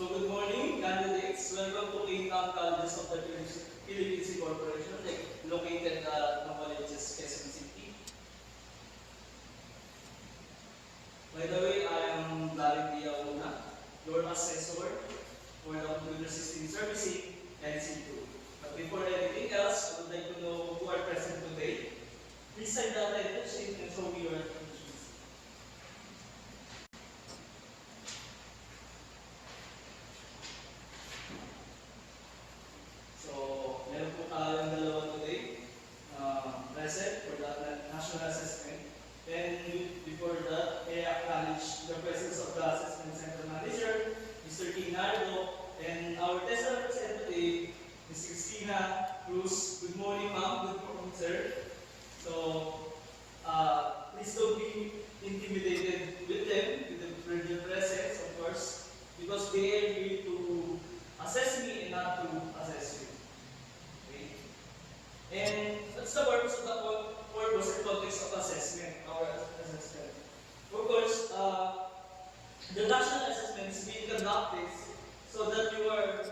So good morning, candidates. Welcome to King-Town Colleges of the Philippine Sea Corporation, located at Novaliches, Quezon City. By the way, I am Larry Diauna, your assessor for the Computer System Servicing NC2. But before anything else, I would like to know who are present today. Please sign the title sheet and show me your attentions. So, meron po tayong dalawa today present for the national assessment. And before that, I acknowledge the presence of the Assessment Center Manager, Mr. Kinardo, and our test representative, Ms. Christina Cruz. Good morning, ma'am. Good morning, sir. So, please don't be intimidated with them, with their presence, of course, because they are here to assess me and not to assess you. Okay? And that's the purpose of the purpose and context of assessment, our assessment. Of course, the national assessment is being conducted so that you are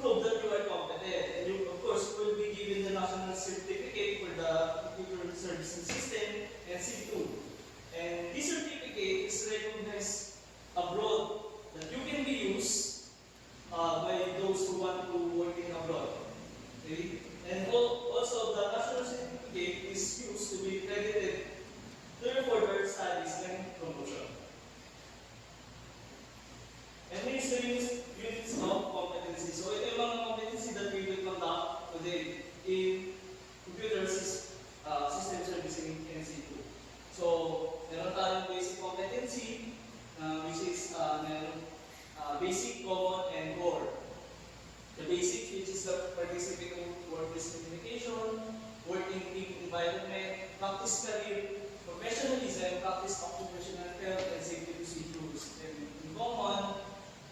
proved that you are competent. And you, of course, will be given the national certificate for the computer servicing system NC2. And this certificate is recognized abroad that you can be used by those who want to work in abroad. Okay? And also, the national certificate is used to be credited to your further studies and promotion. And here's the units of competency. So, ito yung mga competency that we will conduct today in computer system servicing NC2. So, meron tayong basic competency, which is basic, common, and core. The basic, which is the participating workplace communication, working team environment, practice career, professionalism, practice occupational health and safety procedures. And in common,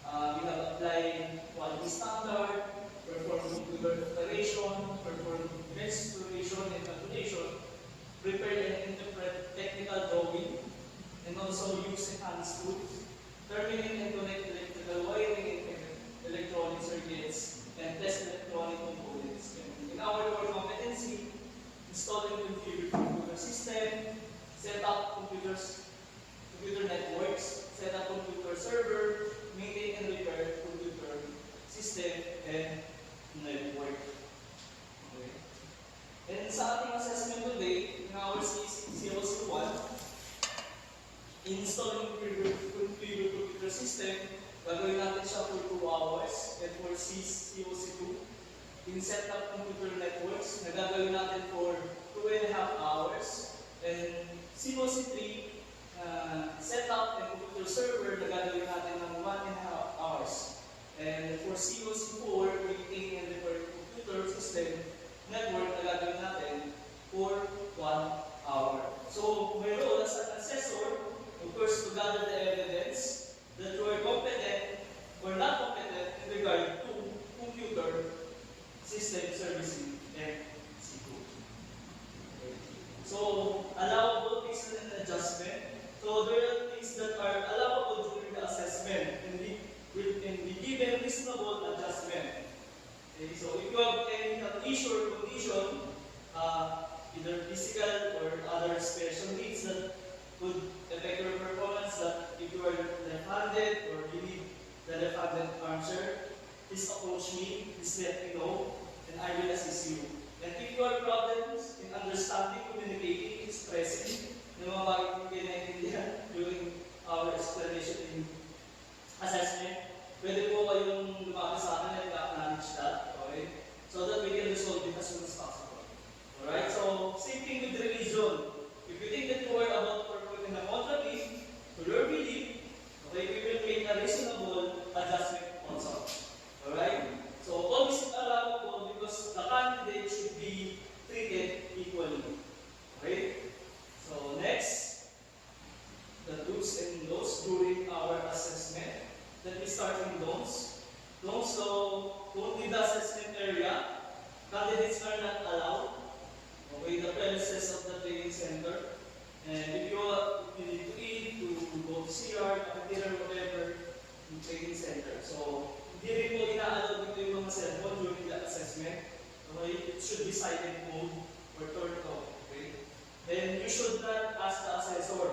we have applied quality standard, perform computer operation, perform exploration and calculation, prepare and interpret technical drawing, and also use enhanced tools, terminate and connect electrical wiring and electronic circuits, and test electronic components. And in our core competency, install and configure computer system, set up computer networks, set up computer server, maintain and repair computer system and network. Okay. And sa ating assessment today, in our COC1, install and configure computer system, gagawin natin siya for 2 hours. And for COC2, in set up computer networks, nagagawin natin for 2.5 hours. And COC3, set up and computer server, nagagawin natin ng 1.5 hours. And for COC4, maintain and repair computer system network, nagagawin natin for 1 hour. So, my role as an assessor, of course, to gather the evidence that you are competent or not competent in regard to computer system servicing and NC2. Okay. So, allowable fixed and adjustment. So, there are things that are allowable during the assessment and be given reasonable adjustment. Okay. So, if you have any issue or condition, either physical or other special needs that could affect your performance, that if you are left-handed or you need the left-handed answer, please approach me, please let me know, and I will assist you. And if you have problems in understanding, communicating, expressing, na mga bagay kong kinaiintindihan during our explanation in assessment, pwede po kayong lumapit sa akin and acknowledge that, okay? So that we can resolve it as soon as possible. Alright, so same thing with religion. If you think that you are about to perform in a contrary to your belief, okay, we will make a reasonable adjustment also. Alright? So all this is allowable because the candidate should be treated equally. Okay? So next, the do's and don'ts during our assessment. Let me start with don'ts. Don'ts, so don't leave the assessment area. Candidates are not allowed. Okay, the premises of the training center. And if you need to eat, to go to CR, cafeteria, whatever, yung training center. So, hindi rin po ina-allow dito yung mga cellphone during the assessment. Okay? It should be silent mode or turned off. Okay? Then, you should not ask the assessor,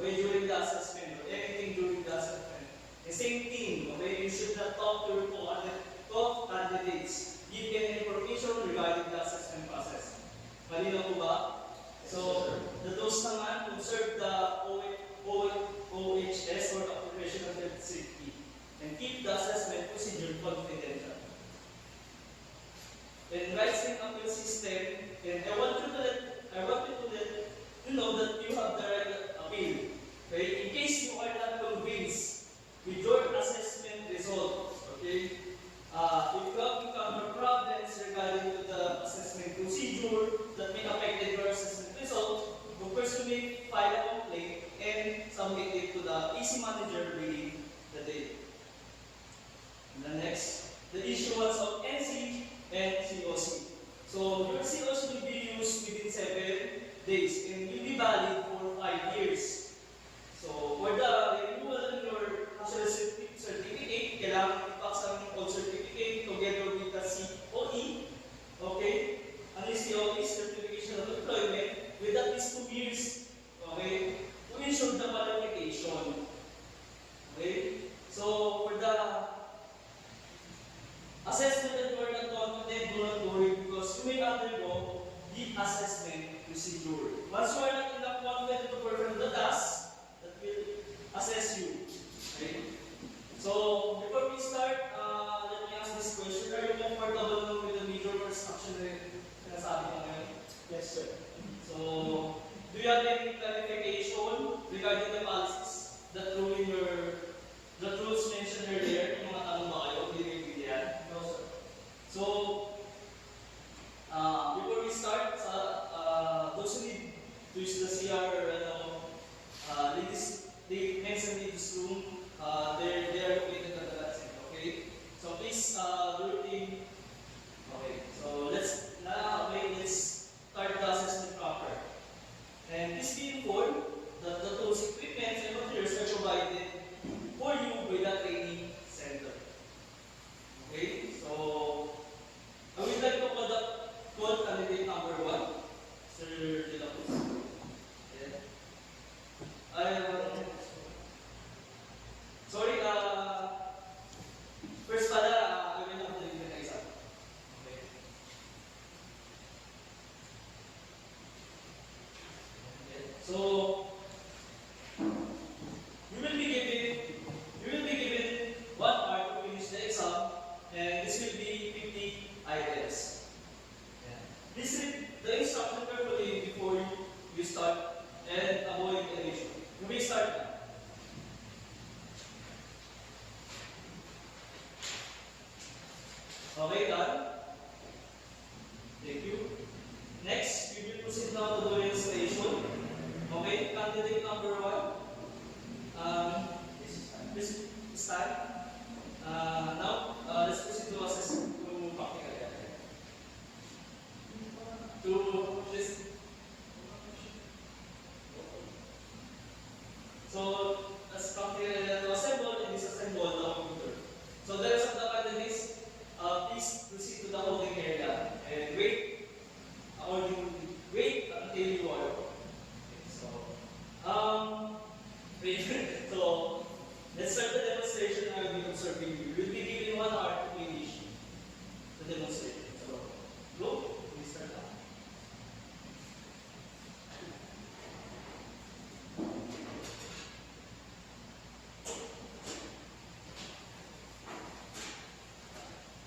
okay, during the assessment or anything during the assessment. The same thing, okay? You should not talk to your candidates. Give any information regarding the assessment process. Malinaw po ba? So, those naman who serve the OHS or Occupational Health Safety and keep the assessment procedure confidential. And writing appeal system, and I want you to let you know that you have the right to appeal. Okay? In case you are not convinced with your assessment result, okay? If you have encountered problems regarding to the assessment procedure that may affect your assessment result, you personally file a complaint and submit it to the EC manager within the day. And the next, the issuance of NC and COC. So your COC will be used within 7 days and will be valid for 5 years. So for the renewal of your national certificate, kailangan ipaksa ng old certificate together with the COE, okay? Ang COE, Certification of Employment, with at least 2 years, okay, to ensure the qualification. Okay? So for the assessment that you are not confident, do not worry because you may undergo the assessment procedure. Once you are not enough confident to perform the task, that will assess you. Okay? So, before we start, let me ask this question. Are you comfortable with the major construction na sinasabi ko ngayon? Yes, sir. So, do you have any clarification regarding the policies that rules mentioned earlier? Yung mga tanong ba kayo? Hindi yan? No, sir. So, before we start, those who need to use the CR, they mentioned in this room, they are located at the last end, okay? So please do your thing. Okay, so let's start the assessment proper. And please be informed that the tools, equipment, and materials are provided for you by the training center. Okay, so I would like to call candidate number 1, Sir De La Cruz. Sorry, first pala, gawin lang natin yung isa. Okay. So, you will be given 1 hour to finish the exam, and this will be 50 items. Please read the instruction carefully before you start and avoid any issue. You may start now. Okay, done? Thank you. Next, we will proceed now to the registration. Okay, candidate number 1. Please stand. Now, let's proceed to assess to practical. To this. So, as practical to assemble and disassemble the computer. So, the rest of the candidates, please proceed to the holding area and wait until you are. Okay, so, so let's start the demonstration. I will be observing you. You will be given 1 hour to finish the demonstration. So, go. We start now.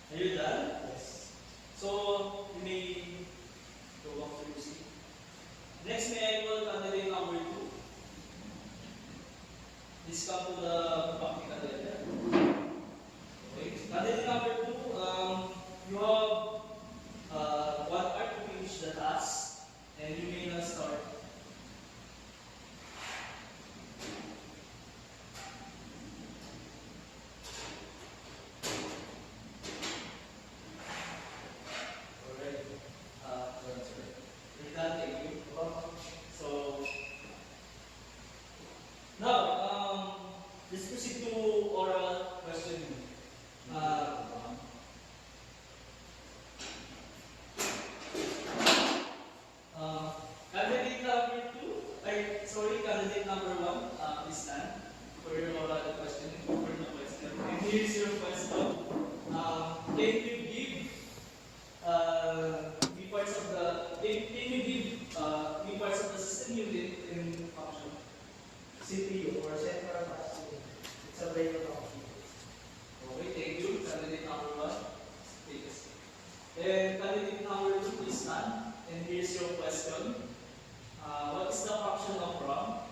Are you done? Yes. So, you may go off to your seat. Next, may I call candidate number 2. Please come to the practical area. Okay. Candidate number 2, you have 1 hour to finish the task, and you may now start. So, now, let's proceed to here's your question. Can you give the parts of can you give the parts of the system unit in function? CPU or central processing. It's a brain function. Okay, thank you. Candidate number 1. Please. And candidate number 2 is none. And here's your question. What is the function of RAM?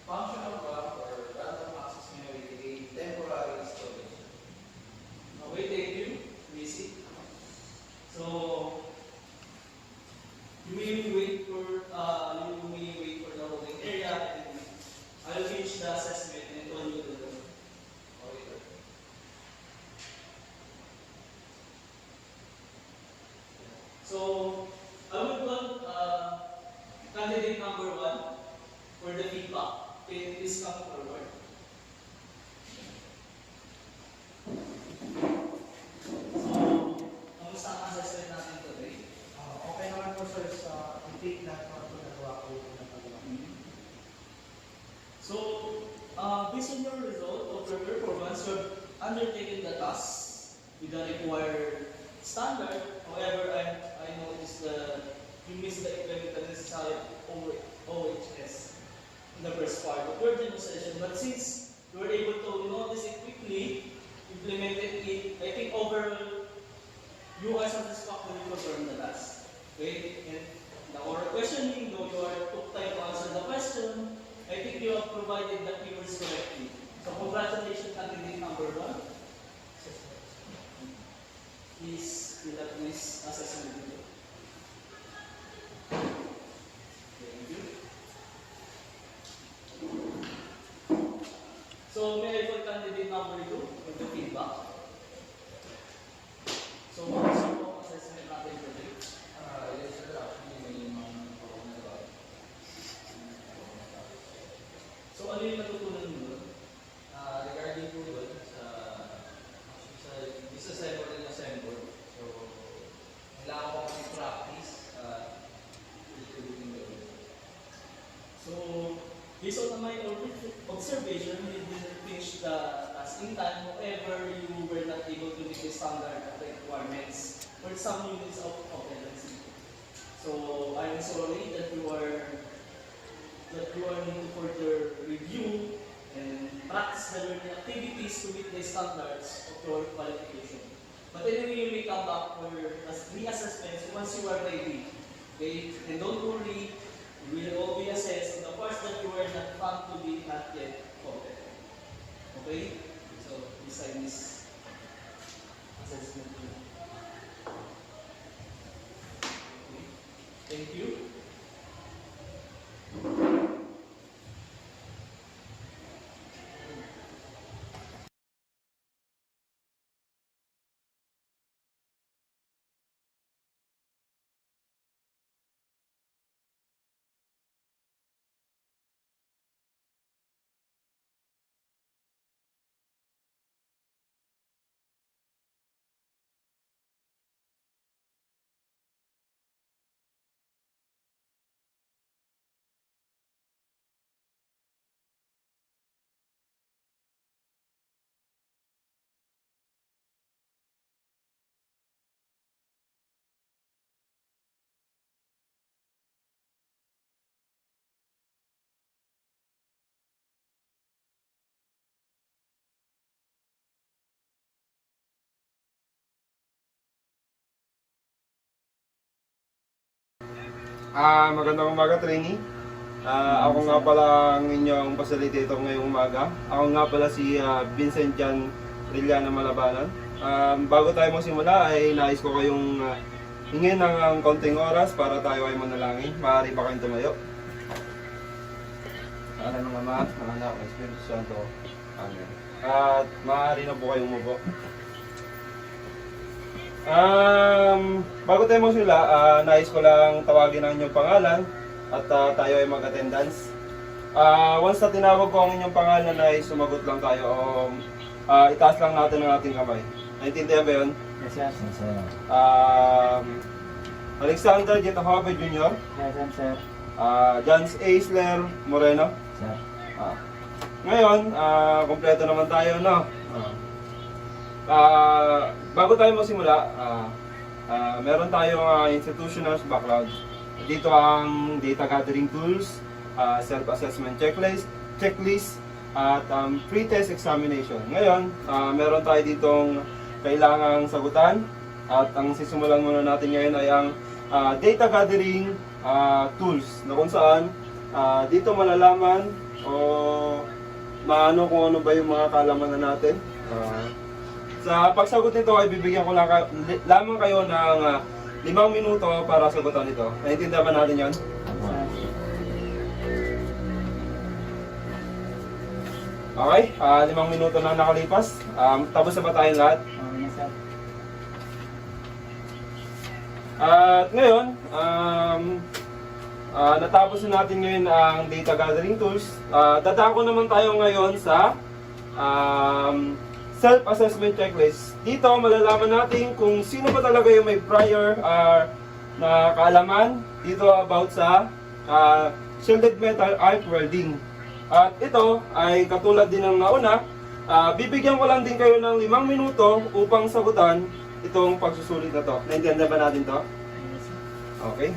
Function of RAM or random access memory to a temporary storage. Okay, thank you. Easy. So you may wait for the holding area, and I'll finish the assessment and call you to the auditor. So I would want candidate number 1 for the feedback. Okay, please come forward. So, kamusta ang assessment natin today? Okay naman po sir sa intake na ito nagawa ko ng pagawa. So, based on your result of your performance, you have undertaken the task with the required standard. However, I noticed that you missed the necessary OHS in the first part of your demonstration. But since you were able to notice it quickly, implemented it, I think overall, you are satisfactory to perform the task. Okay? And the oral questioning, though you took time to answer the question, I think you have provided the keywords correctly. So congratulations, candidate number 1. Please fill up this assessment video. Thank you. So may I call candidate number 2 for the feedback? So what is your assessment natin today? Yes sir, actually may mga nagawa. So ano yung natutunan mo doon? Regarding po doon sa disassemble and assemble, so kailangan ko kasi practice ulitin doon. So, based on my observation, you didn't finish the task in time. However, you were not able to meet the standard requirements for some units of competency. So, I'm sorry that you are need to further review and practice the learning activities to meet the standards of your qualification. But anyway, you may come back for reassessments once you are ready. Okay? And don't worry, we will all be assessed on the parts that you are not found to be not yet competent. Okay? So, beside this assessment. Okay. Thank you. Magandang umaga, trainee. Ako nga pala ang inyong facilitator ngayong umaga. Ako nga pala si Vincent Jan Rillana Malabanan. Bago tayo magsimula ay nais ko kayong hingin ng konting oras para tayo ay manalangin. Maaari ba kayong tumayo? Sa ngalan ng Ama, ng Anak, ng Espiritu Santo. Amen. At maaari na po kayong umupo. Bago tayo magsimula, nais ko lang tawagin ang inyong pangalan at tayo ay mag-attendance. Once na tinawag ko ang inyong pangalan ay sumagot lang tayo o itaas lang natin ang ating kamay. Naintindihan ba yun? Yes sir. Yes sir. Alexander Jetahobe Jr. Yes sir. Jans Aisler Moreno. Sir. Ngayon, kompleto naman tayo, no? bago tayo magsimula, meron tayong institutional background. Dito ang data gathering tools, self-assessment checklist, at pre-test examination. Ngayon, meron tayo ditong kailangang sagutan. At ang sisimulan muna natin ngayon ay ang data gathering tools na kung saan dito malalaman o maano kung ano ba yung mga kaalaman na natin. Sa pagsagot nito ay bibigyan ko lamang kayo ng 5 minuto para sagutan ito. Naiintindihan ba natin yon? Okay, 5 minuto na nakalipas. Tapos na ba tayong lahat? At ngayon, natapos na natin ngayon ang data gathering tools. Dadako naman tayo ngayon sa self-assessment checklist. Dito, malalaman natin kung sino ba talaga yung may prior na kaalaman dito about sa shielded metal arc welding. At ito ay katulad din ng nauna, bibigyan ko lang din kayo ng 5 minuto upang sagutan itong pagsusulit na to. Naintindihan ba natin to? Okay.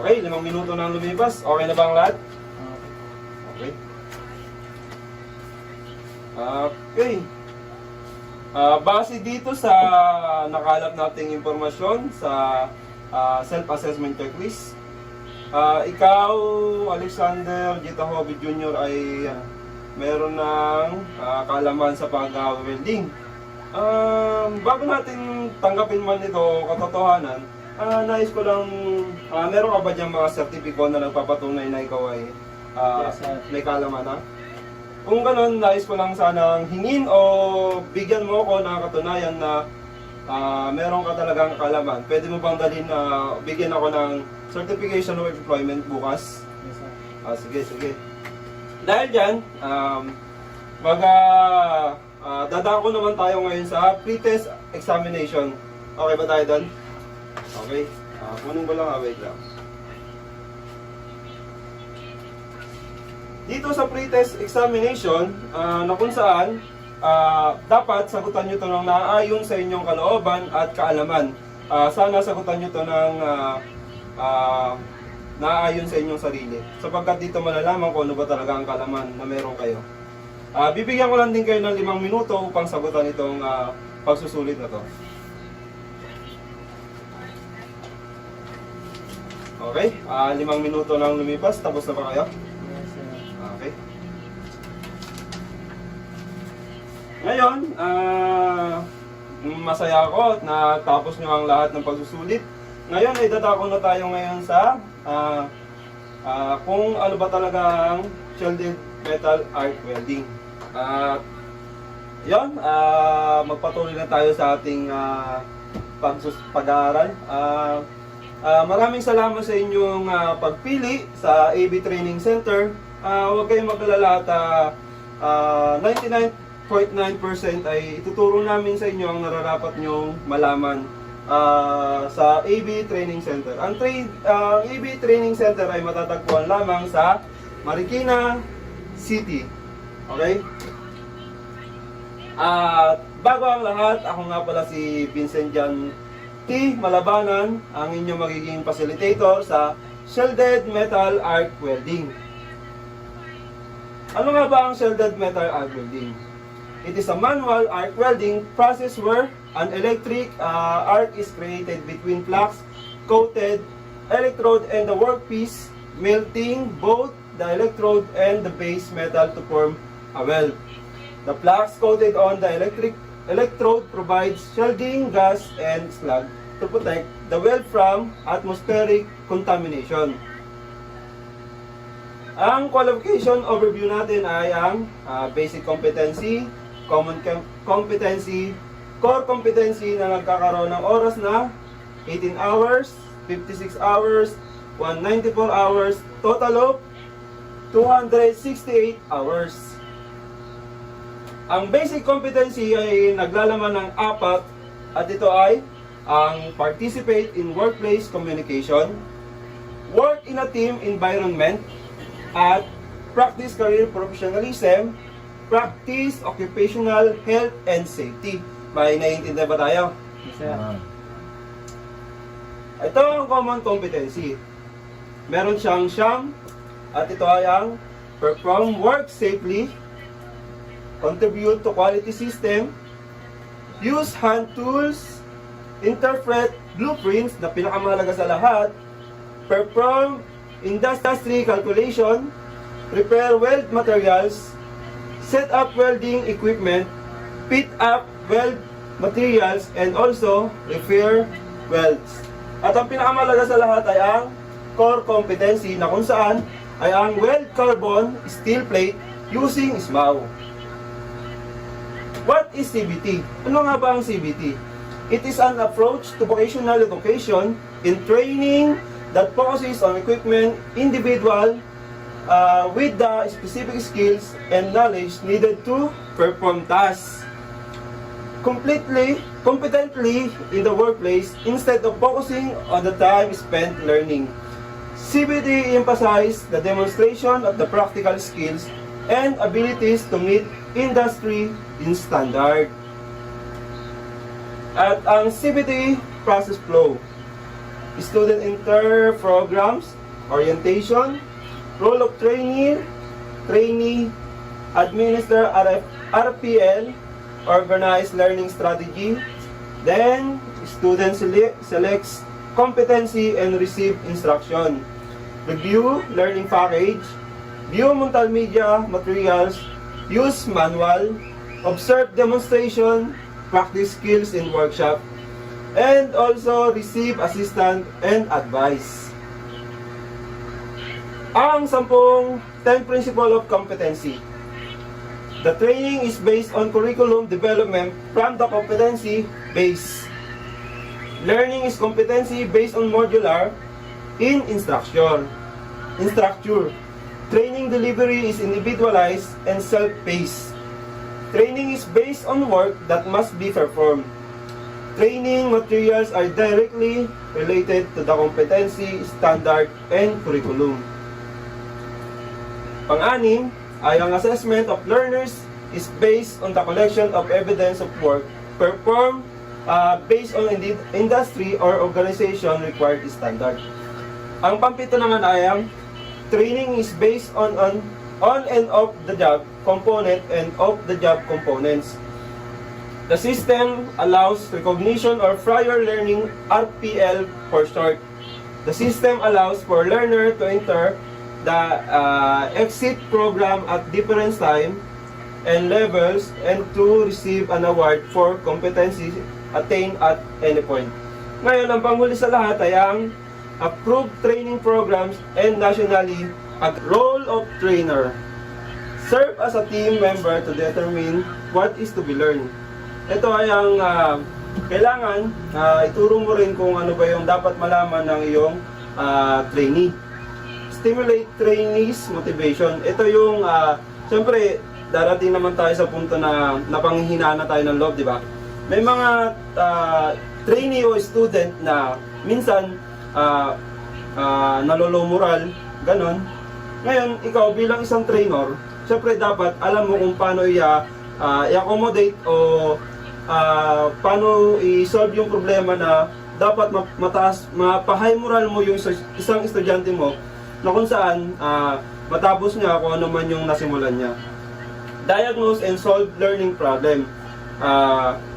Okay, 5 minuto na lumipas. Okay na ba ang lahat? Okay. Okay. Base dito sa nakalap nating impormasyon sa self-assessment checklist, ikaw, Alexander Gitahobi Jr. ay meron ng kaalaman sa pag-welding. Bago natin tanggapin man ito katotohanan, nais ko lang, meron ka ba dyan mga sertipiko na nagpapatunay na ikaw ay may kaalaman na? Kung ganun, nais ko lang sanang hingin o bigyan mo ako ng katunayan na meron ka talagang kaalaman. Pwede mo bang dalhin na bigyan ako ng certification of employment bukas? Yes, sir. Sige. Dahil dyan, dadako naman tayo ngayon sa pre-test examination. Okay ba tayo doon? Okay. Kunin ko lang, wait lang. Dito sa pre-test examination, na kung saan, dapat sagutan nyo ito ng naaayon sa inyong kalooban at kaalaman. Sana sagutan nyo ito ng naaayon sa inyong sarili. Sapagkat dito malalaman kung ano ba talaga ang kaalaman na meron kayo. Bibigyan ko lang din kayo ng 5 minuto upang sagutan itong pagsusulit na to. Okay, 5 minuto nang lumipas. Tapos na ba kayo? Yes, sir. Okay. Ngayon, masaya ako at natapos nyo ang lahat ng pagsusulit. Ngayon ay dadako na tayo ngayon sa kung ano ba talaga ang shielded metal arc welding. Yon, magpatuloy na tayo sa ating pag-aaral. Maraming salamat sa inyong pagpili sa AB Training Center. Huwag kayong mag-alala at 99.9% ay ituturo namin sa inyo ang nararapat nyong malaman sa AB Training Center. Ang AB Training Center ay matatagpuan lamang sa Marikina City. Okay? At bago ang lahat, ako nga pala si Vincent Jan T. Malabanan, ang inyong magiging facilitator sa shielded metal arc welding. Ano nga ba ang shielded metal arc welding? It is a manual arc welding process where an electric arc is created between flux-coated electrode and the workpiece, melting both the electrode and the base metal to form a weld. The flux coated on the electrode provides shielding gas and slag to protect the weld from atmospheric contamination. Ang qualification overview natin ay ang basic competency, common competency, core competency na nagkakaroon ng oras na 18 hours, 56 hours, 194 hours, total of 268 hours. Ang basic competency ay naglalaman ng 4 at ito ay ang participate in workplace communication, work in a team environment, at practice career professionalism, practice occupational health and safety. May naiintindihan ba tayo? Yes, sir. Ito ang common competency. Meron siyang siyam, at ito ay ang perform work safely, contribute to quality system, use hand tools, interpret blueprints na pinakamahalaga sa lahat, perform industry calculation, prepare weld materials, set up welding equipment, fit up weld materials, and also repair welds. At ang pinakamahalaga sa lahat ay ang core competency na kung saan ay ang weld carbon steel plate using SMAW. What is CBT? Ano nga ba ang CBT? It is an approach to vocational education in training that focuses on equipment individual with the specific skills and knowledge needed to perform tasks competently in the workplace instead of focusing on the time spent learning. CBT emphasizes the demonstration of the practical skills and abilities to meet industry standard. At ang CBT process flow, student inter-programs, orientation, role of trainee, administer RPL, organized learning strategy, then student selects competency and receive instruction, review learning package, view multimedia materials, use manual, observe demonstration, practice skills in workshop, and also receive assistance and advice. Ang 10 principle of competency. The training is based on curriculum development from the competency base. Learning is competency based on modular in instruction. Training delivery is individualized and self-paced. Training is based on work that must be performed. Training materials are directly related to the competency, standard, and curriculum. Pang-anim ay ang assessment of learners is based on the collection of evidence of work performed based on industry or organization required standard. Ang pampito naman ay ang training is based on and off the job component and off the job components. The system allows recognition or prior learning, RPL for short. The system allows for learner to enter the exit program at different time and levels and to receive an award for competency attained at any point. Ngayon, ang panghuli sa lahat ay ang approved training programs and nationally a role of trainer. Serve as a team member to determine what is to be learned. Ito ay ang kailangan ituro mo rin kung ano ba yung dapat malaman ng iyong trainee. Stimulate trainees motivation. Ito yung siyempre darating naman tayo sa punto na napanghihinaan na tayo ng loob, di ba? May mga trainee o student na minsan nalolo moral, ganon. Ngayon, ikaw bilang isang trainer, siyempre dapat alam mo kung paano i-accommodate o paano i-solve yung problema na dapat mapa-high moral mo yung isang estudyante mo na kung saan matapos niya kung ano man yung nasimulan niya. Diagnose and solve learning problem.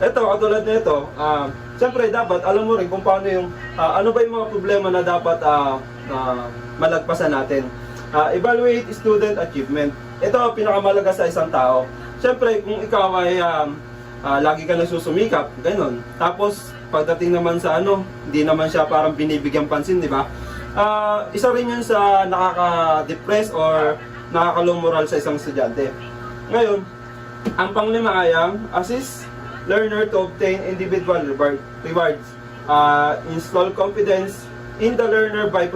Ito, katulad nito, siyempre dapat alam mo rin kung paano yung ano ba yung mga problema na dapat malagpasan natin. Evaluate student achievement. Ito pinakamalaga sa isang tao. Siyempre kung ikaw ay lagi ka nagsusumikap, gano'n. Tapos pagdating naman sa hindi naman siya parang binibigyan pansin, di ba? Isa rin yun sa nakaka-depress or nakaka-low moral sa isang estudyante. Ngayon, ang panglima ay ang assist learner to obtain individual rewards. Install confidence in the learner by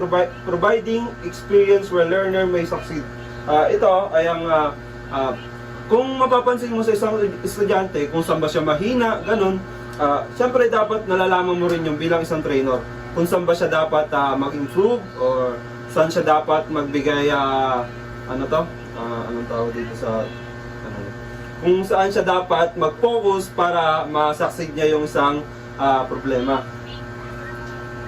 providing experience where learner may succeed. Ito ay ang kung mapapansin mo sa isang estudyante kung saan ba siya mahina, ganun, siyempre dapat nalalaman mo rin yung bilang isang trainer kung saan ba siya dapat mag-improve or saan siya dapat magbigay anong tawag dito sa kung saan siya dapat mag-focus para ma-succeed niya yung isang problema.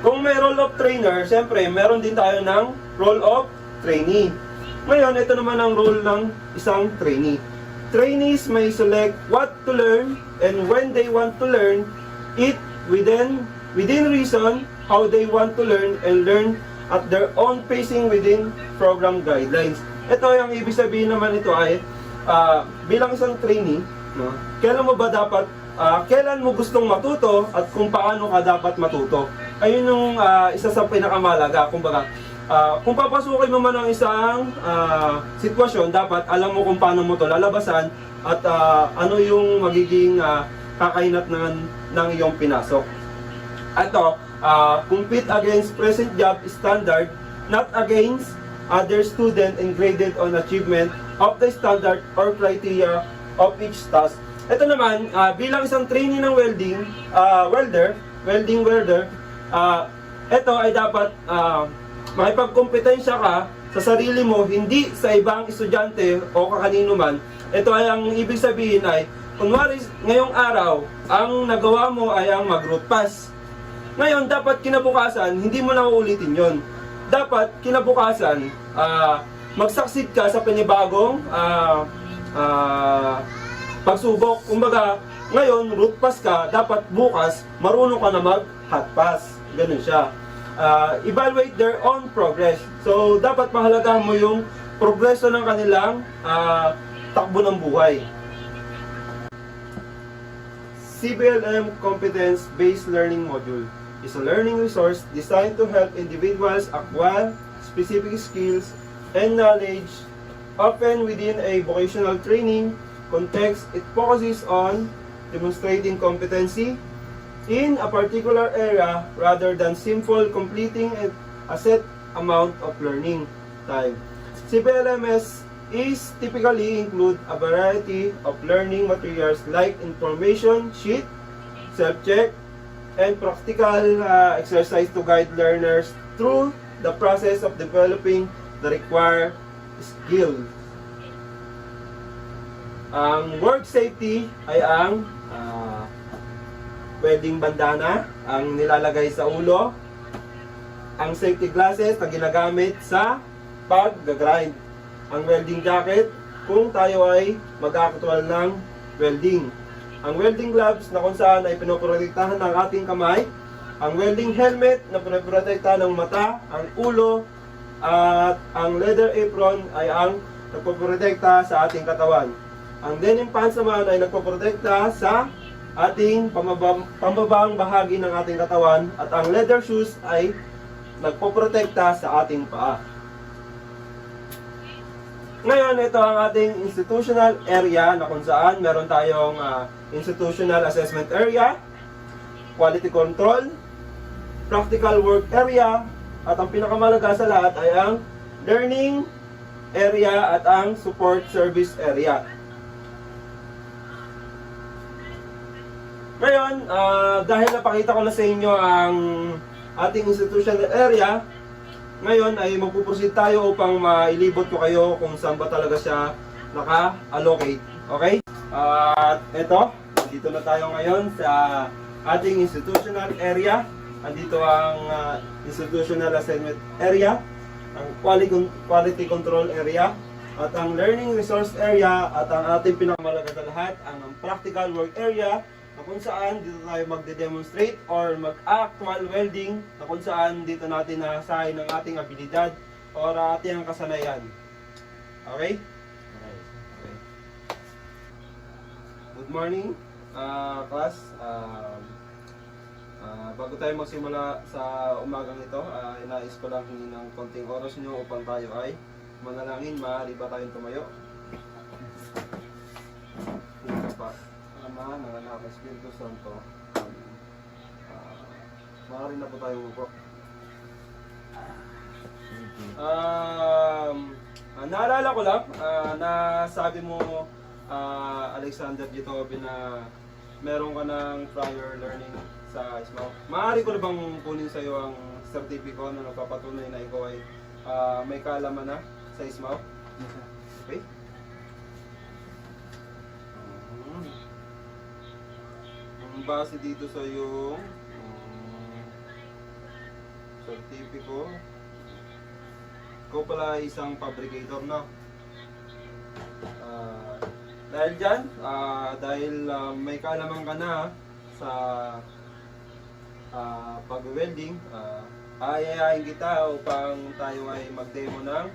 Kung may role of trainer, siyempre, meron din tayo ng role of trainee. Ngayon, ito naman ang role ng isang trainee. Trainees may select what to learn and when they want to learn it within reason, how they want to learn and learn at their own pacing within program guidelines. Ito yung ibig sabihin naman ito ay bilang isang trainee, no, kailan mo ba dapat kailan mo gustong matuto at kung paano ka dapat matuto. Ayun yung isa sa pinakamalaga. Kumbaga, kung papasukin mo man ang isang sitwasyon, dapat alam mo kung paano mo to lalabasan at ano yung magiging kakainat ng iyong pinasok. Ito, compete against present job standard, not against other student and graded on achievement of the standard or criteria of each task. Ito naman, bilang isang trainee ng welding welder, ito ay dapat makipagkompetensya ka sa sarili mo, hindi sa ibang estudyante o kakanino man. Ito ay ang ibig sabihin ay, kunwari ngayong araw, ang nagawa mo ay ang mag-root pass. Ngayon, dapat kinabukasan, hindi mo na uulitin yon. Dapat kinabukasan, mag-succeed ka sa panibagong pagsubok. Kumbaga, ngayon, root pass ka, dapat bukas, marunong ka na mag-hot pass. Ganun siya. Evaluate their own progress. So, dapat mahalagahan mo yung progreso ng kanilang takbo ng buhay. CBLM Competence-Based Learning Module is a learning resource designed to help individuals acquire specific skills and knowledge, often within a vocational training context. It focuses on demonstrating competency in a particular area rather than simple completing a set amount of learning time. CBLMS is typically include a variety of learning materials like information sheet, self-check, and practical exercise to guide learners through the process of developing the required skills. Ang work safety ay ang welding bandana, ang nilalagay sa ulo, ang safety glasses na ginagamit sa pag-grind, ang welding jacket kung tayo ay mag-actual ng welding, ang welding gloves na kung saan ay pinoprotektahan ng ating kamay, ang welding helmet na pinoprotektahan ng mata, ang ulo, at ang leather apron ay ang nagpoprotekta sa ating katawan. Ang denim pants naman ay nagpoprotekta sa ating pambabang bahagi ng ating katawan, at ang leather shoes ay nagpoprotekta sa ating paa. Ngayon, ito ang ating institutional area na kung saan meron tayong institutional assessment area, quality control, practical work area, at ang pinakamalaga sa lahat ay ang learning area at ang support service area. Ngayon, dahil napakita ko na sa inyo ang ating institutional area, ngayon ay magpuproceed tayo upang mailibot ko kayo kung saan ba talaga siya naka-allocate. Okay? At ito, dito na tayo ngayon sa ating institutional area. Andito ang institutional assessment area, ang quality control area, at ang learning resource area, at ang ating pinakamalaga sa lahat, ang practical work area, na kung saan dito tayo magde-demonstrate or mag-actual welding, na kung saan dito natin nasahin ang ating abilidad or ating kasanayan. Okay? Okay. Good morning, class. Bago tayo magsimula sa umagang ito, inais ko lang hingin ng konting oras nyo upang tayo ay manalangin. Maaari ba tayong tumayo? Ama, ng Anak, Espiritu Santo. Maaari na po tayo umupo. Naalala ko lang na sabi mo, Alexander Gitobe, na meron ka ng prior learning sa ISMAO. Maaari ko na bang kunin sa iyo ang sertipiko na nagpapatunay na ikaw ay may kaalaman na sa ISMAO? Okay? base dito sa yung certificate, ikaw pala ay isang fabricator na. Dahil dyan, may kaalaman ka na sa pag-welding, aayayain kita upang tayo ay mag-demo ng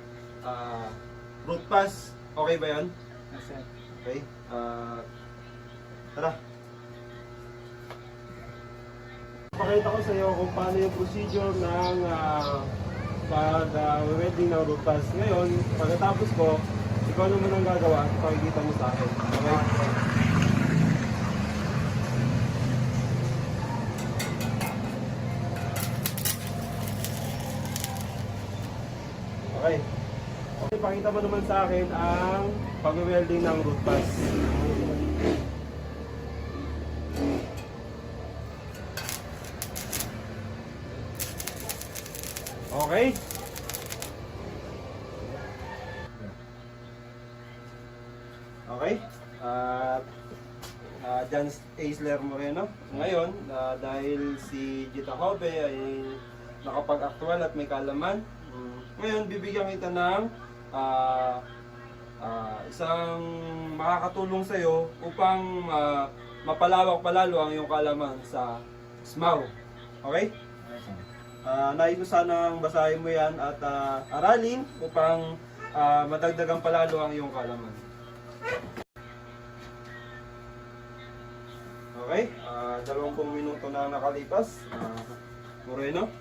root pass. Okay ba yan? Yes, sir. Okay. Tara. Pakita ko sa iyo kung paano yung procedure ng pag-welding ng root pass. Ngayon, pagkatapos ko, ikaw naman ang gagawa, pakikita mo sa akin. Okay? Okay. Okay, pakita mo naman sa akin ang pag-welding ng root pass. Okay? Okay? At John Aisler Moreno. Ngayon, dahil si Gita Hobe ay nakapag-actual at may kalaman, ngayon bibigyan kita ng isang makakatulong sa iyo upang mapalawak palalo ang iyong kalaman sa SMAW. Okay? Nais ko sanang basahin mo yan at aralin upang madagdagan palalo ang iyong kalaman. Okay? 20 minuto na nakalipas. Moreno,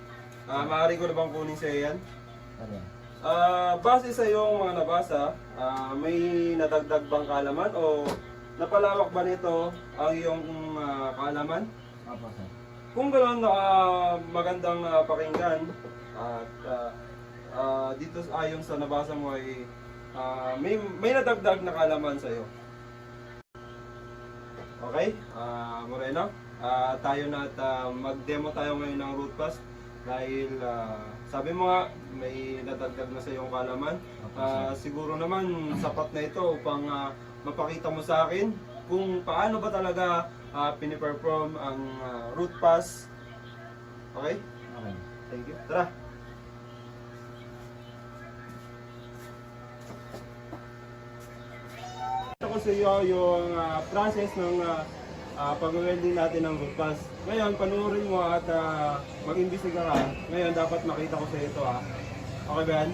maaari ko na bang kunin sa iyo yan? Base sa iyong mga nabasa, may nadagdag bang kaalaman o napalawak ba nito ang iyong kaalaman? Opo, sir. Kung gano'n, magandang pakinggan at dito ayon sa nabasa mo ay may nadagdag na kaalaman sa iyo. Okay? Moreno, tayo na at mag-demo tayo ngayon ng root pass dahil sabi mo nga may nadagdag na sa iyong kaalaman. Siguro naman sapat na ito upang mapakita mo sa akin kung paano ba talaga piniperform ang root pass. Okay? Okay. Thank you. Tara! Ito ko sa iyo yung process ng pag-welding natin ng root pass. Ngayon, panuorin mo at mag-imbestiga ka. Ngayon, dapat makita ko sa iyo ito. Okay ba yan?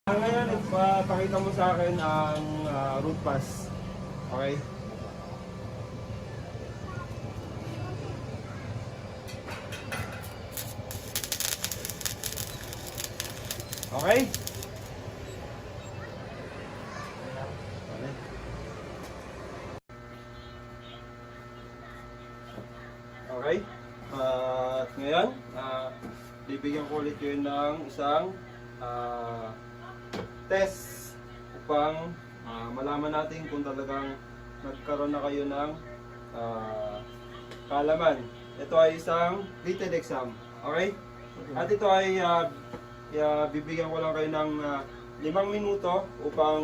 Ngayon, pakita mo sa akin ang root pass. Okay? Okay? Okay? At ngayon, bibigyan ko ulit yun ng isang test upang malaman natin kung talagang nagkaroon na kayo ng kaalaman. Ito ay isang written exam. Okay? At ito ay bibigyan ko lang kayo ng 5 minuto upang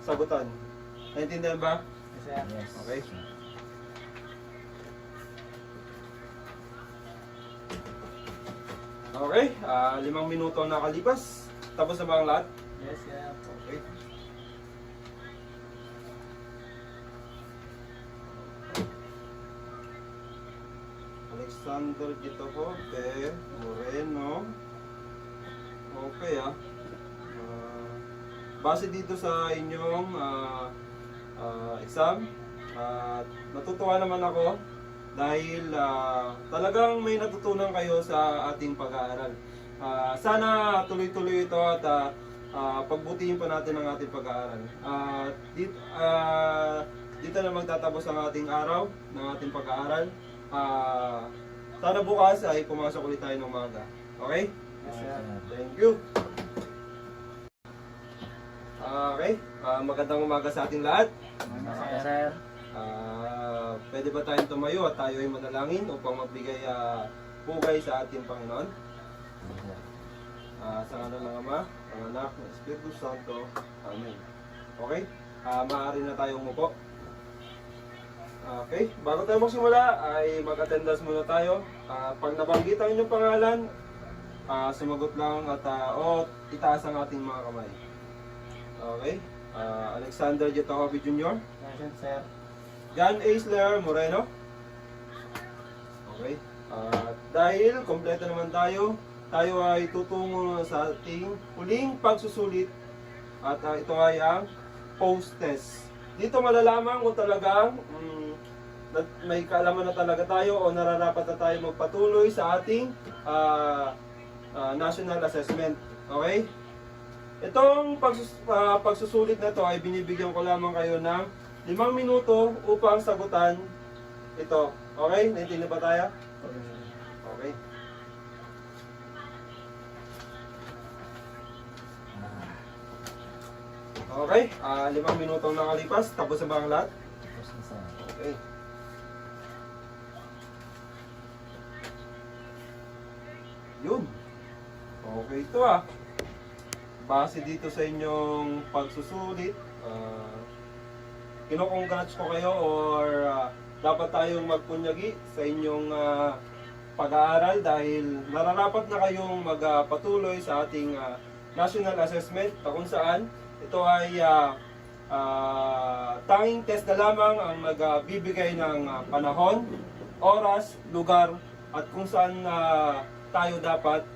sagutan. Naintindihan ba? Yes, sir. Yes. Okay. Okay, 5 minuto ang nakalipas. Tapos na ba ang lahat? Yes, sir. Okay. Alexander Gito Hobe Moreno. Okay base dito sa inyong exam, natutuwa naman ako dahil talagang may natutunan kayo sa ating pag-aaral. Sana tuloy-tuloy ito at pagbutihin pa natin ang ating pag-aaral. Dito na magtatapos ang ating araw ng ating pag-aaral. Sana bukas ay pumasok ulit tayo ng umaga. Okay? Yes, sir. Thank you. Okay, magandang umaga sa ating lahat. Yes, sir. Pwede ba tayong tumayo at tayo ay manalangin upang magbigay pugay sa ating Panginoon? Sa ngala ng Ama, ng Anak, ng Espiritu Santo. Amen. Okay? Maaari na tayong umupo. Okay, bago tayo magsimula ay mag-attendance muna tayo. Pag nabanggit ang inyong pangalan, sumagot lang at o itaas ang ating mga kamay. Okay, Alexander Jetokovi Jr. Present, sir. John Aisler Moreno. Okay, dahil kompleto naman tayo, tayo ay tutungo sa ating huling pagsusulit at ito ay ang post-test. Dito malalaman kung talagang may kaalaman na talaga tayo o nararapat na tayo magpatuloy sa ating national assessment. Okay? Itong pagsusulit na to ay binibigyan ko lamang kayo ng 5 minuto upang sagutan ito. Okay? Naintindihan ba tayo? Okay. Okay, 5 minutong nakalipas. Tapos na ba ang lahat? Okay. Yun. Okay ito Base dito sa inyong pagsusulit, kino-congrats ko kayo or dapat tayong magpunyagi sa inyong pag-aaral dahil nararapat na kayong magpatuloy sa ating national assessment kung saan ito ay tanging test na lamang ang magbibigay ng panahon, oras, lugar at kung saan tayo dapat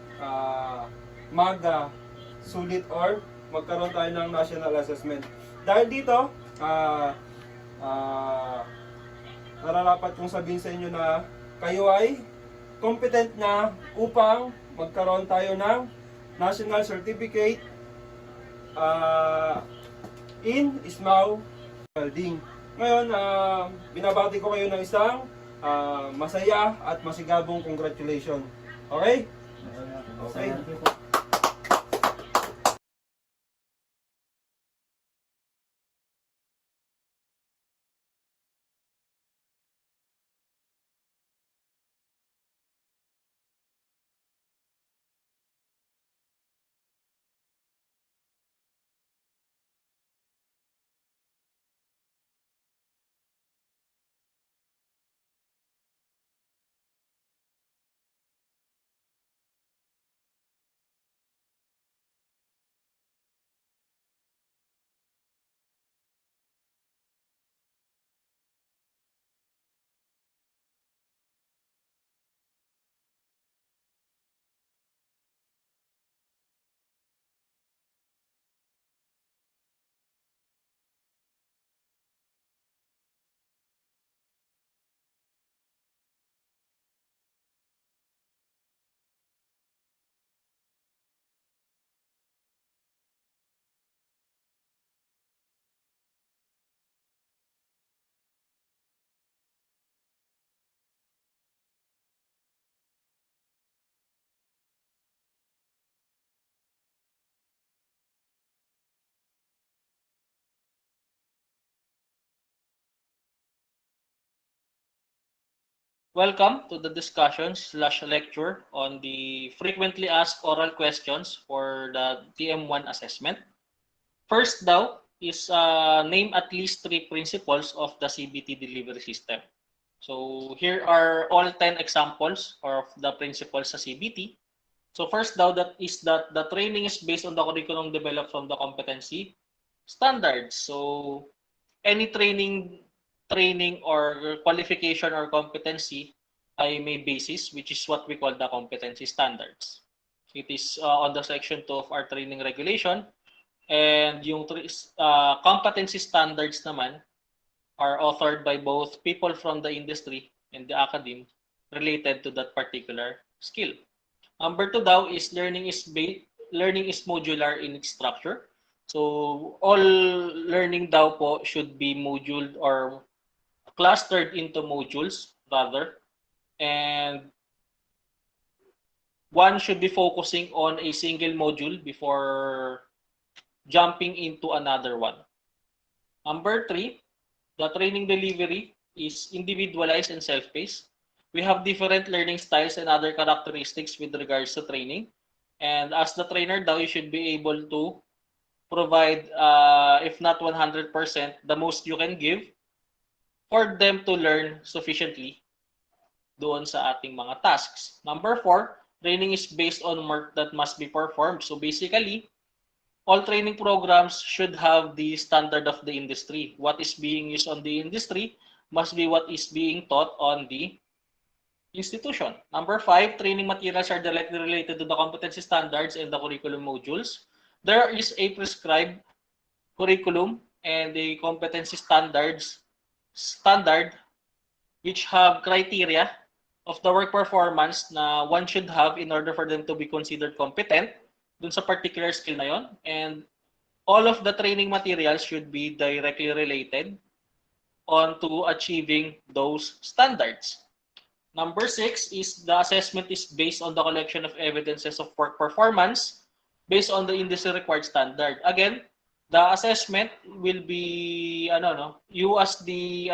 mag-sulit or magkaroon tayo ng national assessment. Dahil dito, nararapat kong sabihin sa inyo na kayo ay competent na upang magkaroon tayo ng national certificate in SMAU Welding. Ngayon, binabati ko kayo ng isang masaya at masigabong congratulations. Okay? Okay. Welcome to the discussion/lecture on the frequently asked oral questions for the TM1 assessment. First daw is name at least 3 principles of the CBT delivery system. So here are all 10 examples of the principles sa CBT. So first daw that the training is based on the curriculum developed from the competency standards. So any training or qualification or competency ay may basis, which is what we call the competency standards. It is on the section 2 of our training regulation, and yung competency standards naman are authored by both people from the industry and the academe related to that particular skill. Number 2 daw is learning is modular in its structure. So all learning daw po should be moduled or clustered into modules rather, and one should be focusing on a single module before jumping into another one. Number 3, the training delivery is individualized and self-paced. We have different learning styles and other characteristics with regards to training. And as the trainer daw, you should be able to provide, if not 100%, the most you can give for them to learn sufficiently doon sa ating mga tasks. Number 4, training is based on work that must be performed. So basically, all training programs should have the standard of the industry. What is being used on the industry must be what is being taught on the institution. Number 5, training materials are directly related to the competency standards and the curriculum modules. There is a prescribed curriculum and the competency standard which have criteria of the work performance na one should have in order for them to be considered competent dun sa particular skill na yon. And all of the training materials should be directly related on to achieving those standards. Number 6 is the assessment is based on the collection of evidences of work performance based on the industry required standard. Again, the assessment will be you as the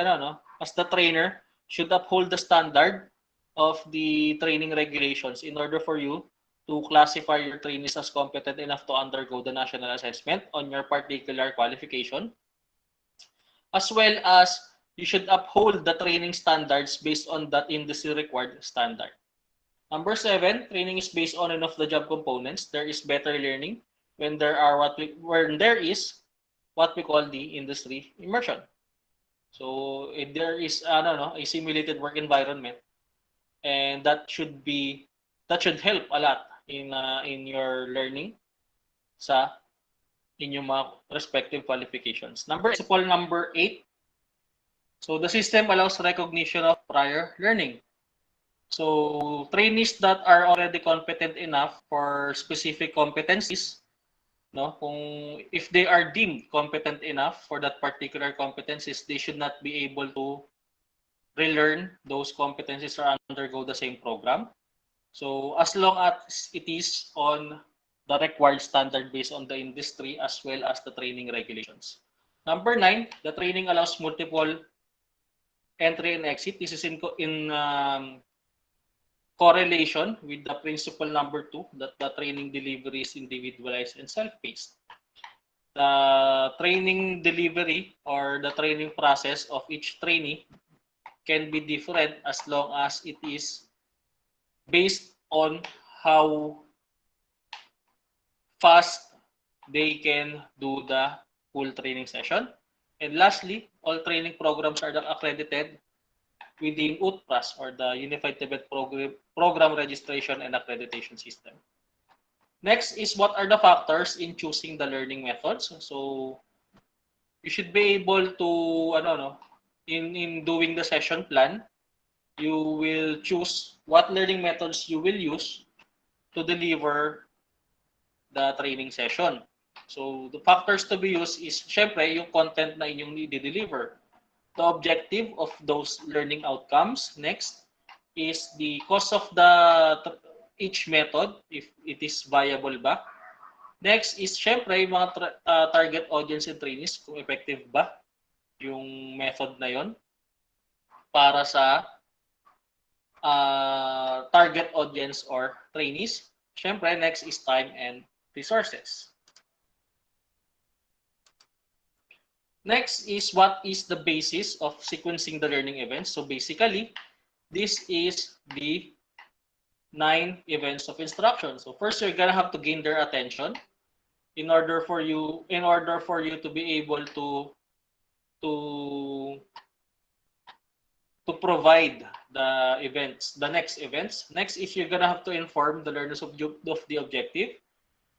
trainer should uphold the standard of the training regulations in order for you to classify your trainees as competent enough to undergo the national assessment on your particular qualification, as well as you should uphold the training standards based on that industry required standard. Number 7, training is based on and of the job components. There is better learning when there is what we call the industry immersion. So if there is a simulated work environment, and that should help a lot in your learning sa inyong mga respective qualifications. Principle number 8. So the system allows recognition of prior learning. So trainees that are already competent enough for specific competencies, if they are deemed competent enough for that particular competencies, they should not be able to relearn those competencies or undergo the same program. So as long as it is on the required standard based on the industry as well as the training regulations. Number 9, the training allows multiple entry and exit. This is in correlation with the principle number 2, that the training delivery is individualized and self-paced. The training delivery or the training process of each trainee can be different as long as it is based on how fast they can do the full training session. And lastly, all training programs are accredited within UTPRAS, or the Unified Tibet Program Registration and Accreditation System. Next is what are the factors in choosing the learning methods. So you should be able to in doing the session plan, you will choose what learning methods you will use to deliver the training session. So the factors to be used is syempre yung content na inyong i-deliver, the objective of those learning outcomes. Next is the cost of each method, if it is viable ba. Next is syempre yung mga target audience and trainees, kung effective ba yung method na yon para sa target audience or trainees. Syempre, next is time and resources. Next is what is the basis of sequencing the learning events. So basically, this is the 9 events of instruction. So first, you're gonna have to gain their attention in order for you to be able to provide the events, the next events. Next is you're gonna have to inform the learners of the objective,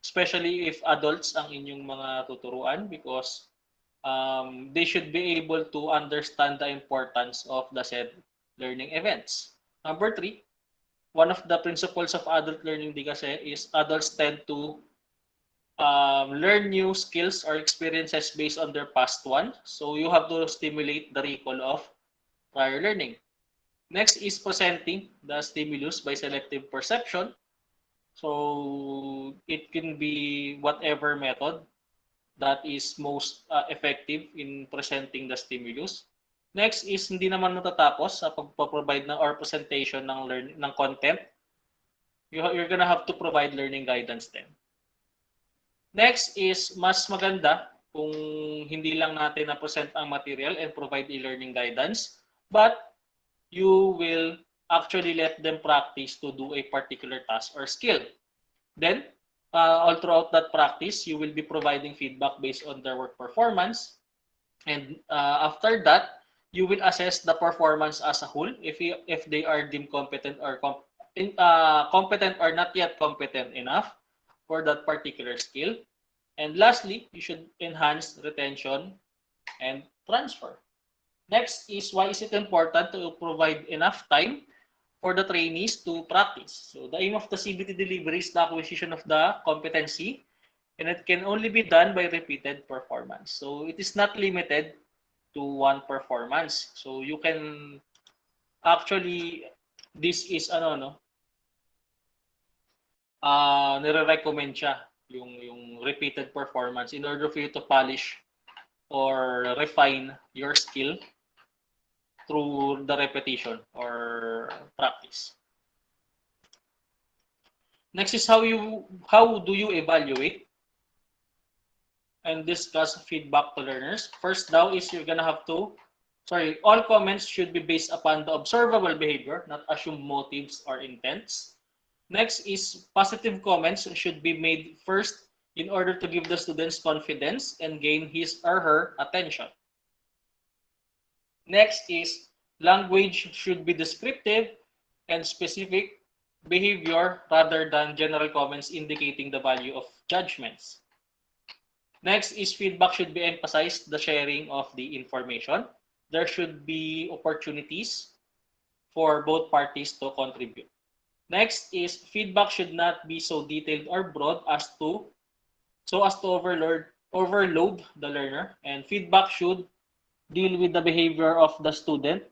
especially if adults ang inyong mga tuturuan, because they should be able to understand the importance of the said learning events. Number 3, one of the principles of adult learning is adults tend to learn new skills or experiences based on their past one. So you have to stimulate the recall of prior learning. Next is presenting the stimulus by selective perception. So it can be whatever method that is most effective in presenting the stimulus. Next is hindi naman matatapos sa pagpo-provide ng or presentation ng content. You're gonna have to provide learning guidance then. Next is mas maganda kung hindi lang natin na-present ang material and provide e-learning guidance, but you will actually let them practice to do a particular task or skill. Then, all throughout that practice, you will be providing feedback based on their work performance. And after that, you will assess the performance as a whole if they are deemed competent or competent or not yet competent enough for that particular skill. And lastly, you should enhance retention and transfer. Next is why is it important to provide enough time for the trainees to practice. So the aim of the CBT delivery is the acquisition of the competency, and it can only be done by repeated performance. So it is not limited to one performance. So you can actually, this is nire-recommend siya yung repeated performance in order for you to polish or refine your skill through the repetition or practice. Next is how do you evaluate and discuss feedback to learners. First now is you're gonna have to, all comments should be based upon the observable behavior, not assumed motives or intents. Next is positive comments should be made first in order to give the students confidence and gain his or her attention. Next is language should be descriptive and specific behavior rather than general comments indicating the value of judgments. Next is feedback should be emphasized the sharing of the information. There should be opportunities for both parties to contribute. Next is feedback should not be so detailed or broad as to overload the learner, and feedback should deal with the behavior of the student,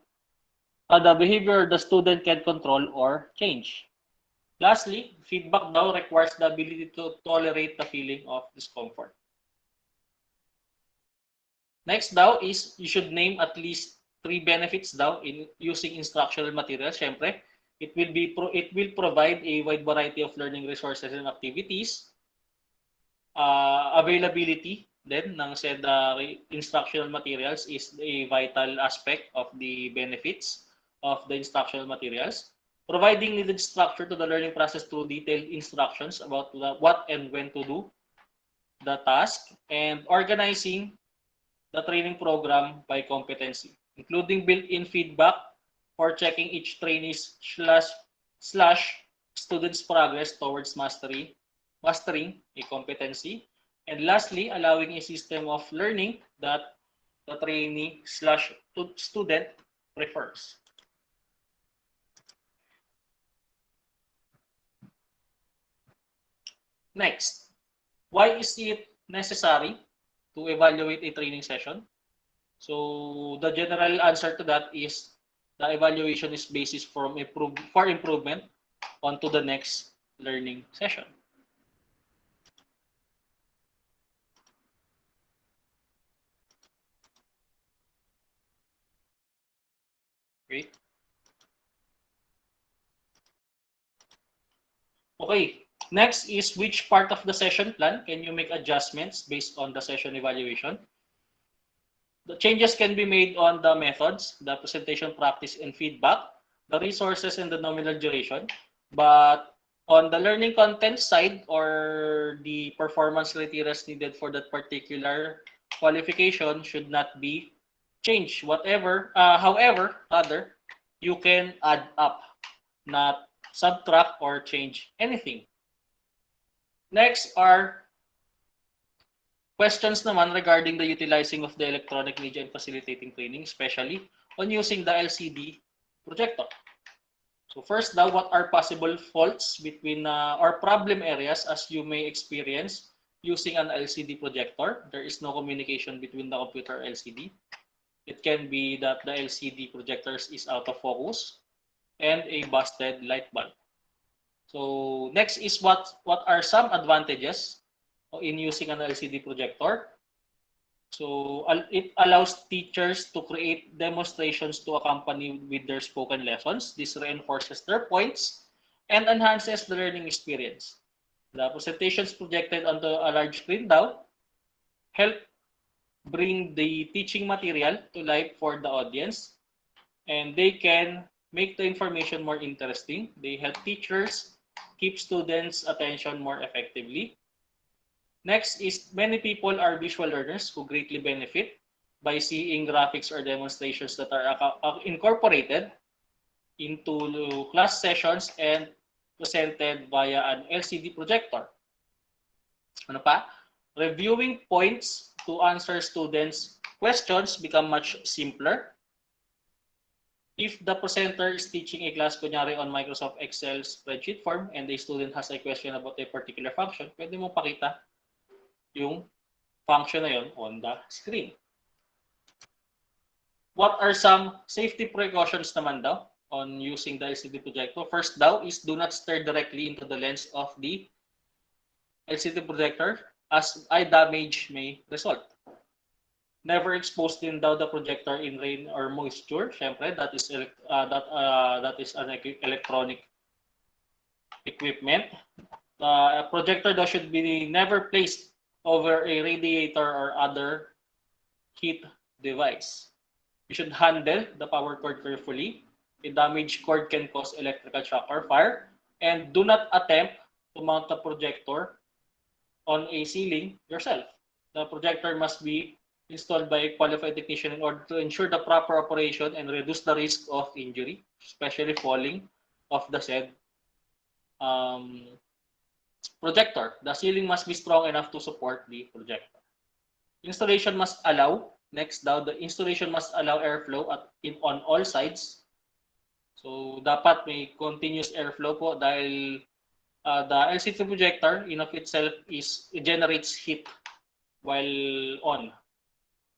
the behavior the student can control or change. Lastly, feedback now requires the ability to tolerate the feeling of discomfort. Next daw is you should name at least 3 benefits daw in using instructional materials. Syempre, it will provide a wide variety of learning resources and activities. Availability then ng said instructional materials is a vital aspect of the benefits of the instructional materials. Providing needed structure to the learning process through detailed instructions about what and when to do the task, and organizing the training program by competency, including built-in feedback for checking each trainee's slash student's progress towards mastering a competency. And lastly, allowing a system of learning that the trainee slash student prefers. Next, why is it necessary to evaluate a training session? So the general answer to that is the evaluation is basis for improvement onto the next learning session. Great. Okay, next is which part of the session plan can you make adjustments based on the session evaluation? The changes can be made on the methods, the presentation practice and feedback, the resources and the nominal duration, but on the learning content side or the performance criteria needed for that particular qualification should not be changed. However, you can add up, not subtract or change anything. Next are questions naman regarding the utilizing of the electronic media and facilitating training, especially on using the LCD projector. So first now, what are possible faults between or problem areas as you may experience using an LCD projector? There is no communication between the computer and LCD. It can be that the LCD projector is out of focus and a busted light bulb. So next is what are some advantages in using an LCD projector? So it allows teachers to create demonstrations to accompany with their spoken lessons. This reinforces their points and enhances the learning experience. The presentations projected onto a large screen now help bring the teaching material to life for the audience, and they can make the information more interesting. They help teachers keep students' attention more effectively. Next is many people are visual learners who greatly benefit by seeing graphics or demonstrations that are incorporated into class sessions and presented via an LCD projector. Ano pa? Reviewing points to answer students' questions become much simpler. If the presenter is teaching a class, kunyari on Microsoft Excel spreadsheet form, and the student has a question about a particular function, pwede mo pakita yung function na yun on the screen. What are some safety precautions naman daw on using the LCD projector? First daw is do not stare directly into the lens of the LCD projector as eye damage may result. Never expose din daw the projector in rain or moisture. Syempre, that is an electronic equipment. A projector daw should be never placed over a radiator or other heat device. You should handle the power cord carefully. A damaged cord can cause electrical shock or fire. And do not attempt to mount the projector on a ceiling yourself. The projector must be installed by a qualified technician in order to ensure the proper operation and reduce the risk of injury, especially falling off the said projector. The ceiling must be strong enough to support the projector. Installation must allow, next daw, the installation must allow airflow on all sides. So, dapat may continuous airflow po dahil the LCD projector in of itself it generates heat while on.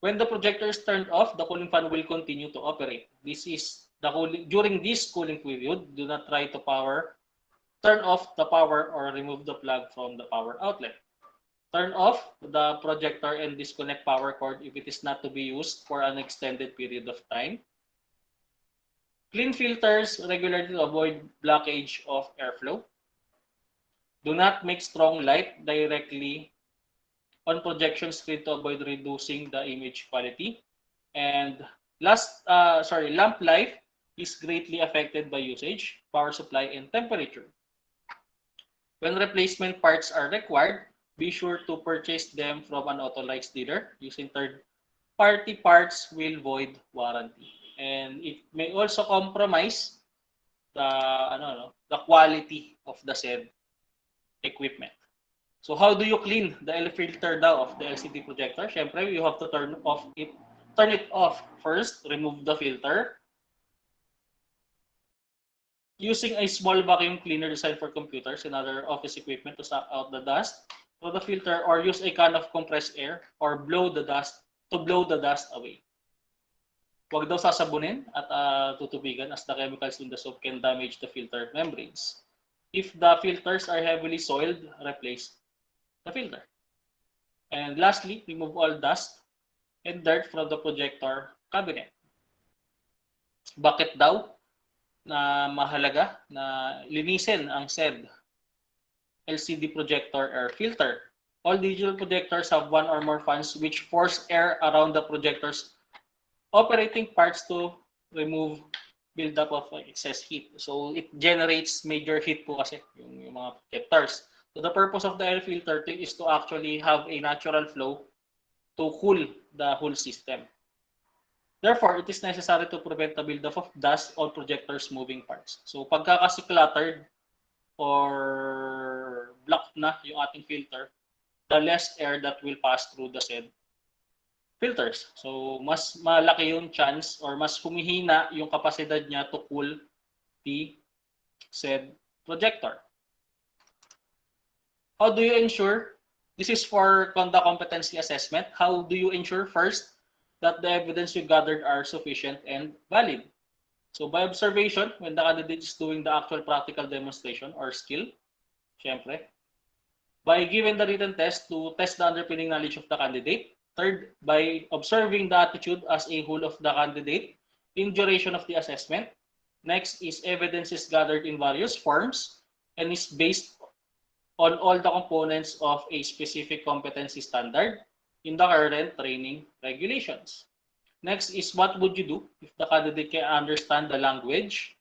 When the projector is turned off, the cooling fan will continue to operate. This is the cooling. During this cooling period, do not try to turn off the power or remove the plug from the power outlet. Turn off the projector and disconnect power cord if it is not to be used for an extended period of time. Clean filters regularly to avoid blockage of airflow. Do not make strong light directly on projection screen to avoid reducing the image quality. And lamp life is greatly affected by usage, power supply, and temperature. When replacement parts are required, be sure to purchase them from an authorized dealer. Using third-party parts will void warranty. And it may also compromise the quality of the said equipment. So how do you clean the filter daw of the LCD projector? Syempre, you have to turn it off first, remove the filter. Using a small vacuum cleaner designed for computers and other office equipment to suck out the dust through the filter, or use a can of compressed air or blow the dust away. Huwag daw sasabunin at tutubigan as the chemicals in the soap can damage the filter membranes. If the filters are heavily soiled, replace the filter. And lastly, remove all dust and dirt from the projector cabinet. Bakit daw na mahalaga na linisin ang said LCD projector air filter? All digital projectors have one or more fans which force air around the projector's operating parts to remove buildup of excess heat. So it generates major heat po kasi yung mga projectors. So the purpose of the air filter is to actually have a natural flow to cool the whole system. Therefore, it is necessary to prevent the buildup of dust on projectors' moving parts. So pagka kasi cluttered or blocked na yung ating filter, the less air that will pass through the said filters. So mas malaki yung chance or mas humihina yung kapasidad niya to cool the said projector. How do you ensure? This is for conduct competency assessment. How do you ensure first that the evidence you gathered are sufficient and valid? So by observation, when the candidate is doing the actual practical demonstration or skill, syempre, by giving the written test to test the underpinning knowledge of the candidate, Third, by observing the attitude as a whole of the candidate in duration of the assessment. Next is evidence is gathered in various forms and is based on all the components of a specific competency standard in the current training regulations. Next is what would you do if the candidate can understand the language,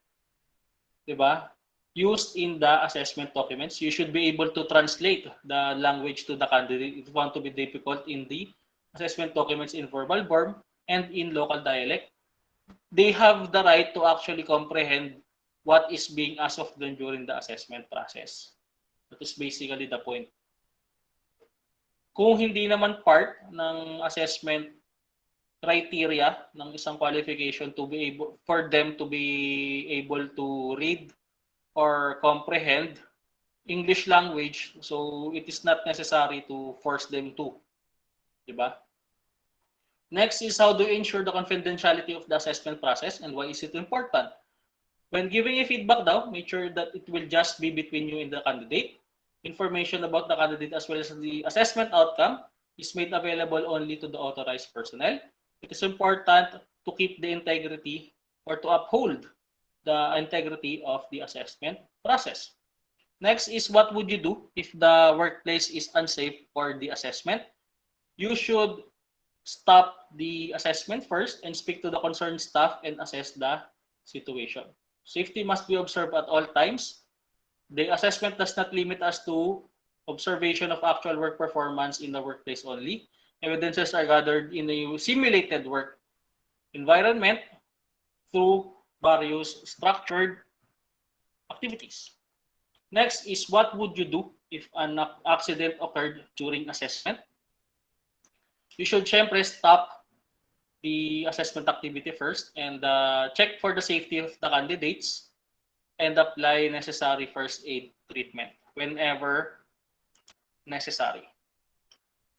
diba, used in the assessment documents. You should be able to translate the language to the candidate if you want to be difficult in the assessment documents in verbal form and in local dialect. They have the right to actually comprehend what is being asked of them during the assessment process. That is basically the point. Kung hindi naman part ng assessment criteria ng isang qualification to be able for them to be able to read or comprehend English language, so it is not necessary to force them to, diba? Next is how do you ensure the confidentiality of the assessment process and why is it important? When giving a feedback daw, make sure that it will just be between you and the candidate. Information about the candidate as well as the assessment outcome is made available only to the authorized personnel. It is important to keep the integrity or to uphold the integrity of the assessment process. Next is what would you do if the workplace is unsafe for the assessment? You should stop the assessment first and speak to the concerned staff and assess the situation. Safety must be observed at all times. The assessment does not limit us to observation of actual work performance in the workplace only. Evidences are gathered in a simulated work environment through various structured activities. Next is what would you do if an accident occurred during assessment? You should syempre stop the assessment activity first and check for the safety of the candidates and apply necessary first aid treatment whenever necessary.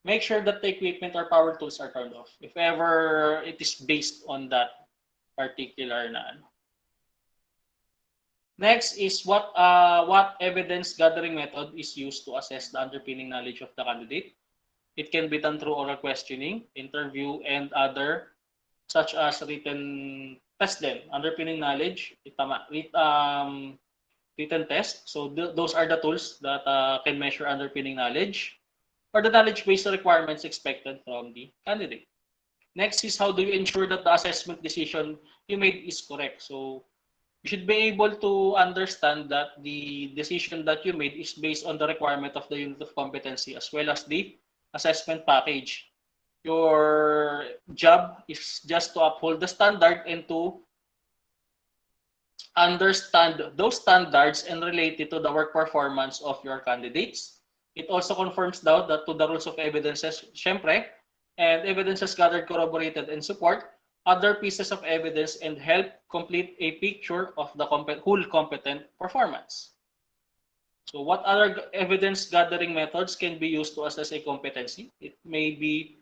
Make sure that the equipment or power tools are turned off if ever it is based on that particular na. Next is what evidence gathering method is used to assess the underpinning knowledge of the candidate. It can be done through oral questioning, interview, and other such as written test then, underpinning knowledge, written test. So those are the tools that can measure underpinning knowledge or the knowledge-based requirements expected from the candidate. Next is how do you ensure that the assessment decision you made is correct. So you should be able to understand that the decision that you made is based on the requirement of the unit of competency as well as the assessment package. Your job is just to uphold the standard and to understand those standards and relate it to the work performance of your candidates. It also confirms that to the rules of evidences, syempre, and evidences gathered, corroborated, and support other pieces of evidence and help complete a picture of the whole competent performance. So what other evidence gathering methods can be used to assess a competency? It may be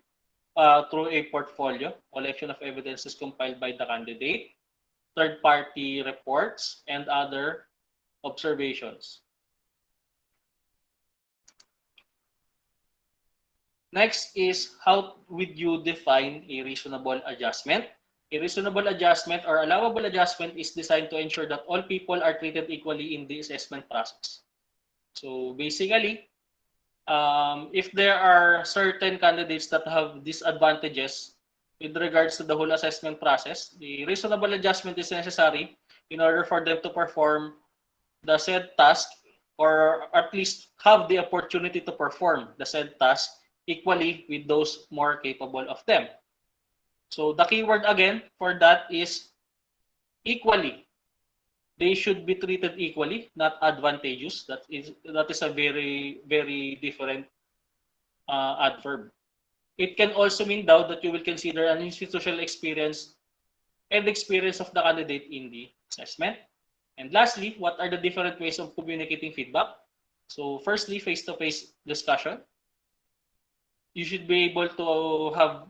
through a portfolio, collection of evidences compiled by the candidate, third-party reports, and other observations. Next is how would you define a reasonable adjustment? A reasonable adjustment or allowable adjustment is designed to ensure that all people are treated equally in the assessment process. So basically, if there are certain candidates that have disadvantages with regards to the whole assessment process, the reasonable adjustment is necessary in order for them to perform the said task or at least have the opportunity to perform the said task equally with those more capable of them. So the keyword again for that is equally. They should be treated equally, not advantageous. That is a very, very different adverb. It can also mean that you will consider an institutional experience and experience of the candidate in the assessment. And lastly, what are the different ways of communicating feedback? So firstly, face-to-face discussion. You should be able to have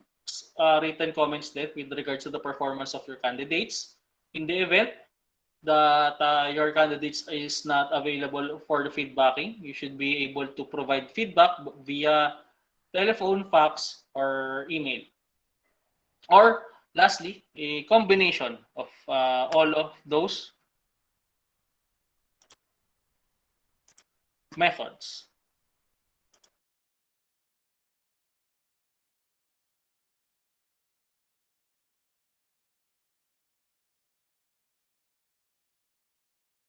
written comments there with regards to the performance of your candidates. In the event that your candidates is not available for the feedbacking, you should be able to provide feedback via telephone, fax, or email. Or lastly, a combination of all of those methods.